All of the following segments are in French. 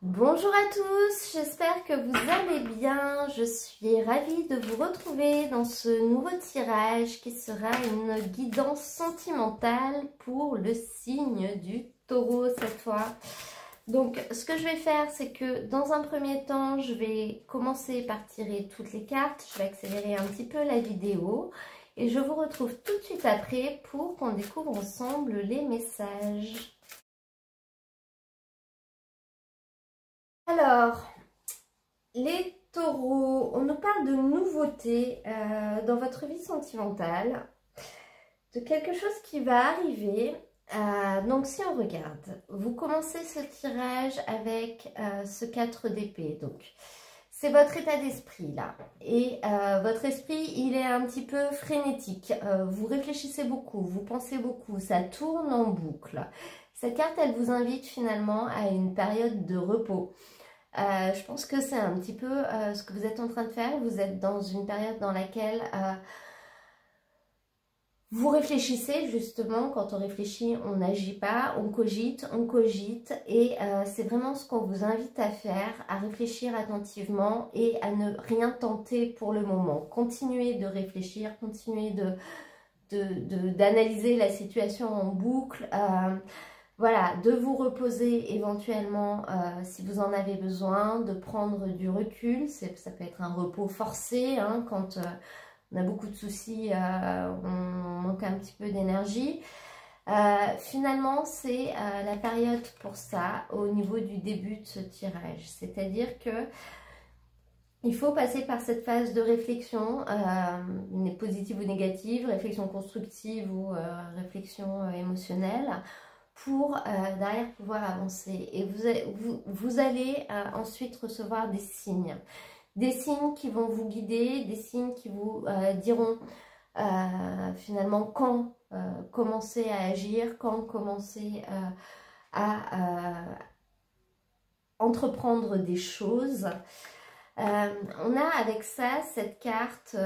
Bonjour à tous, j'espère que vous allez bien. Je suis ravie de vous retrouver dans ce nouveau tirage qui sera une guidance sentimentale pour le signe du Taureau cette fois. Donc ce que je vais faire, c'est que dans un premier temps, je vais commencer par tirer toutes les cartes. Je vais accélérer un petit peu la vidéo et je vous retrouve tout de suite après pour qu'on découvre ensemble les messages. Alors, les taureaux, on nous parle de nouveautés dans votre vie sentimentale, de quelque chose qui va arriver. Donc, si on regarde, vous commencez ce tirage avec ce 4 d'épée. Donc, c'est votre état d'esprit là. Et votre esprit, il est un petit peu frénétique. Vous réfléchissez beaucoup, vous pensez beaucoup, ça tourne en boucle. Cette carte, elle vous invite finalement à une période de repos. Je pense que c'est un petit peu ce que vous êtes en train de faire. Vous êtes dans une période dans laquelle vous réfléchissez justement. Quand on réfléchit, on n'agit pas, on cogite. Et c'est vraiment ce qu'on vous invite à faire, à réfléchir attentivement et à ne rien tenter pour le moment. Continuez de réfléchir, continuez d'analyser la situation en boucle. Voilà, de vous reposer éventuellement si vous en avez besoin, de prendre du recul. Ça peut être un repos forcé, hein, quand on a beaucoup de soucis, on manque un petit peu d'énergie. Finalement, c'est la période pour ça au niveau du début de ce tirage. C'est-à-dire que il faut passer par cette phase de réflexion, positive ou négative, réflexion constructive ou réflexion émotionnelle, pour derrière pouvoir avancer. Et vous allez ensuite recevoir des signes qui vont vous guider, des signes qui vous diront finalement quand commencer à agir, quand commencer à entreprendre des choses. On a avec ça cette carte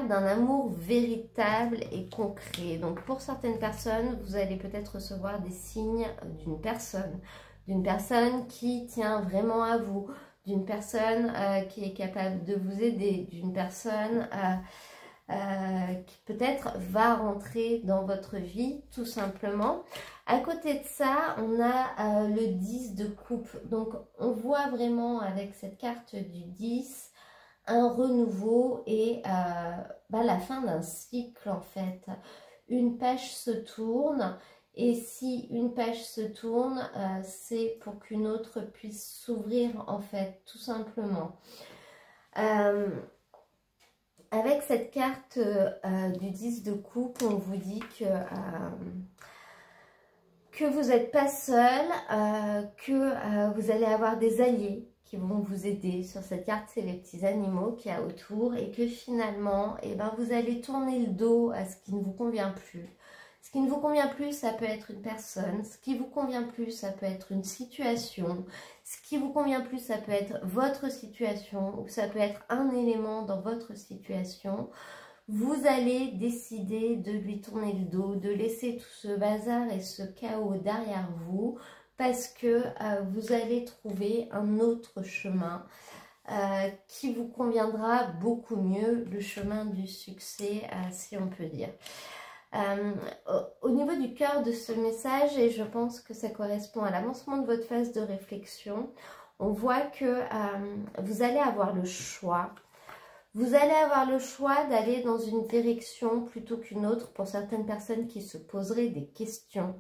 d'un amour véritable et concret. Donc pour certaines personnes, vous allez peut-être recevoir des signes d'une personne qui tient vraiment à vous, d'une personne qui est capable de vous aider, d'une personne qui peut-être va rentrer dans votre vie tout simplement. À côté de ça, on a le 10 de coupe. Donc on voit vraiment avec cette carte du 10 un renouveau et la fin d'un cycle en fait. Une page se tourne et si une page se tourne, c'est pour qu'une autre puisse s'ouvrir en fait, tout simplement. Avec cette carte du 10 de coupe, on vous dit que vous n'êtes pas seul, que vous allez avoir des alliés qui vont vous aider. Sur cette carte, c'est les petits animaux qu'il y a autour et que finalement, vous allez tourner le dos à ce qui ne vous convient plus. Ce qui ne vous convient plus, ça peut être une personne. Ce qui vous convient plus, ça peut être une situation. Ce qui vous convient plus, ça peut être votre situation ou ça peut être un élément dans votre situation. Vous allez décider de lui tourner le dos, de laisser tout ce bazar et ce chaos derrière vous parce que vous allez trouver un autre chemin qui vous conviendra beaucoup mieux, le chemin du succès, si on peut dire. Au niveau du cœur de ce message, et je pense que ça correspond à l'avancement de votre phase de réflexion, on voit que vous allez avoir le choix. Vous allez avoir le choix d'aller dans une direction plutôt qu'une autre pour certaines personnes qui se poseraient des questions.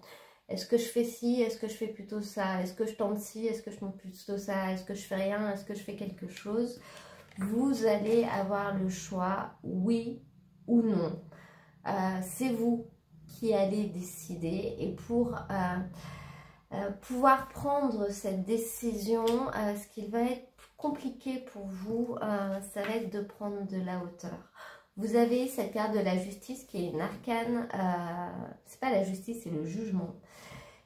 Est-ce que je fais ci? Est-ce que je fais plutôt ça? Est-ce que je tente ci? Est-ce que je tente plutôt ça? Est-ce que je fais rien? Est-ce que je fais quelque chose? Vous allez avoir le choix, oui ou non. C'est vous qui allez décider et pour pouvoir prendre cette décision, ce qui va être compliqué pour vous, ça va être de prendre de la hauteur. Vous avez cette carte de la justice qui est une arcane, c'est pas la justice, c'est le jugement.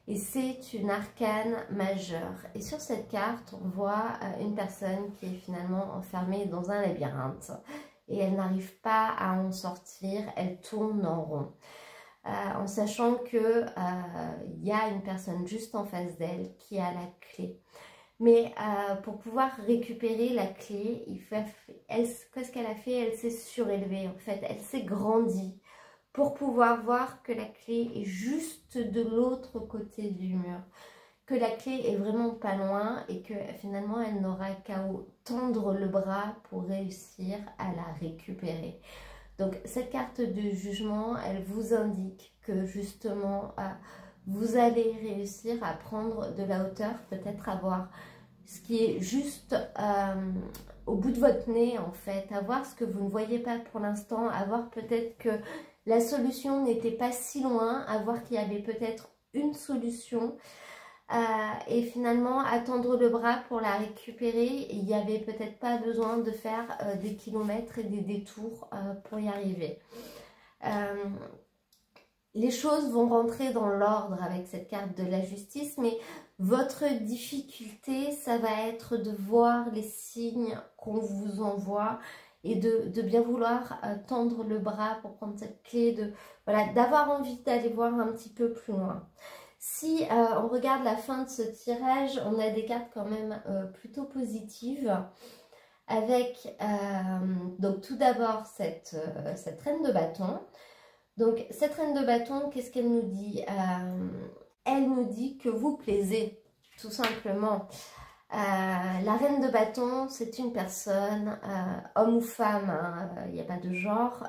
Et c'est une arcane majeure. Et sur cette carte, on voit une personne qui est finalement enfermée dans un labyrinthe. Et elle n'arrive pas à en sortir, elle tourne en rond. en sachant que il y a une personne juste en face d'elle qui a la clé. Mais pour pouvoir récupérer la clé, qu'est-ce qu'elle a fait? Elle s'est surélevée en fait, elle s'est grandie pour pouvoir voir que la clé est juste de l'autre côté du mur. Que la clé est vraiment pas loin et que finalement elle n'aura qu'à tendre le bras pour réussir à la récupérer. Donc cette carte de jugement, elle vous indique que justement vous allez réussir à prendre de la hauteur, peut-être avoir ce qui est juste au bout de votre nez en fait, avoir ce que vous ne voyez pas pour l'instant, avoir peut-être que la solution n'était pas si loin, avoir qu'il y avait peut-être une solution. Et finalement attendre le bras pour la récupérer. Il n'y avait peut-être pas besoin de faire des kilomètres et des détours pour y arriver. Les choses vont rentrer dans l'ordre avec cette carte de la justice, mais votre difficulté, ça va être de voir les signes qu'on vous envoie et de bien vouloir tendre le bras pour prendre cette clé, voilà, d'avoir envie d'aller voir un petit peu plus loin. Si on regarde la fin de ce tirage, on a des cartes quand même plutôt positives avec donc tout d'abord cette reine de bâton. Donc cette reine de bâton, qu'est-ce qu'elle nous dit? Elle nous dit que vous plaisez, tout simplement. La reine de bâton, c'est une personne, homme ou femme, il n'y a pas de genre.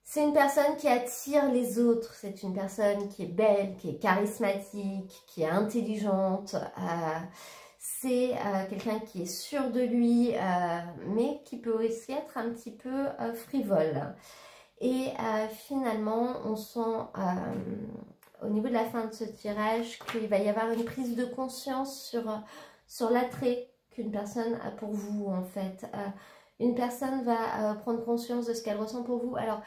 C'est une personne qui attire les autres, c'est une personne qui est belle, qui est charismatique, qui est intelligente, c'est quelqu'un qui est sûr de lui, mais qui peut aussi être un petit peu frivole. Et finalement, on sent au niveau de la fin de ce tirage qu'il va y avoir une prise de conscience sur l'attrait qu'une personne a pour vous en fait. Une personne va prendre conscience de ce qu'elle ressent pour vous. Alors,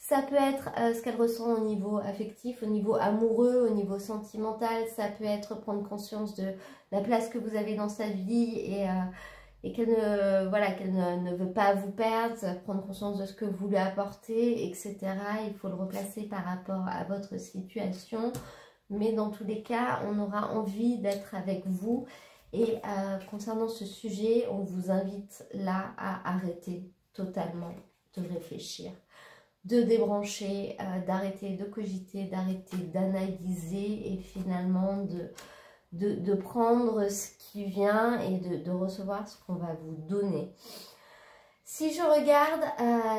ça peut être ce qu'elle ressent au niveau affectif, au niveau amoureux, au niveau sentimental. Ça peut être prendre conscience de la place que vous avez dans sa vie et qu'elle ne veut pas vous perdre, prendre conscience de ce que vous lui apportez, etc. Il faut le replacer par rapport à votre situation. Mais dans tous les cas, on aura envie d'être avec vous. Et concernant ce sujet, on vous invite là à arrêter totalement de réfléchir, de débrancher, d'arrêter de cogiter, d'arrêter d'analyser et finalement de prendre ce qui vient et de recevoir ce qu'on va vous donner. Si je regarde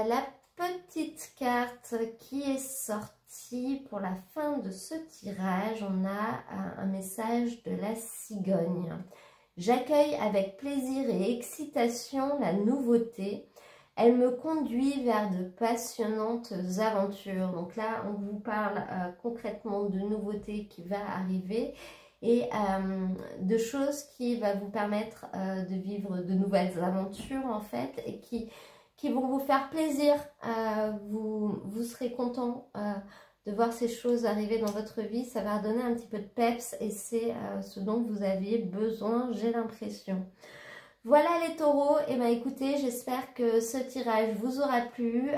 la petite carte qui est sortie pour la fin de ce tirage, on a un message de la cigogne. J'accueille avec plaisir et excitation la nouveauté. Elle me conduit vers de passionnantes aventures. Donc là, on vous parle concrètement de nouveautés qui va arriver et de choses qui vont vous permettre de vivre de nouvelles aventures en fait et qui vont vous faire plaisir. Vous serez content de voir ces choses arriver dans votre vie. Ça va donner un petit peu de peps et c'est ce dont vous aviez besoin, j'ai l'impression. Voilà les taureaux, et bien écoutez, j'espère que ce tirage vous aura plu,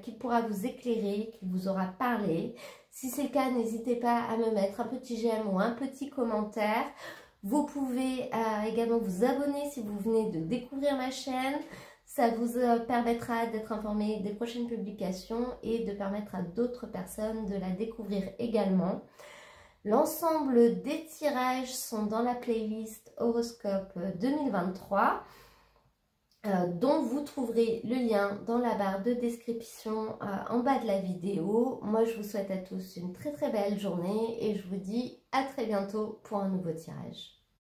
qu'il pourra vous éclairer, qu'il vous aura parlé. Si c'est le cas, n'hésitez pas à me mettre un petit j'aime ou un petit commentaire. Vous pouvez également vous abonner si vous venez de découvrir ma chaîne. Ça vous permettra d'être informé des prochaines publications et de permettre à d'autres personnes de la découvrir également. L'ensemble des tirages sont dans la playlist Horoscope 2023 dont vous trouverez le lien dans la barre de description en bas de la vidéo. Moi, je vous souhaite à tous une très très belle journée et je vous dis à très bientôt pour un nouveau tirage.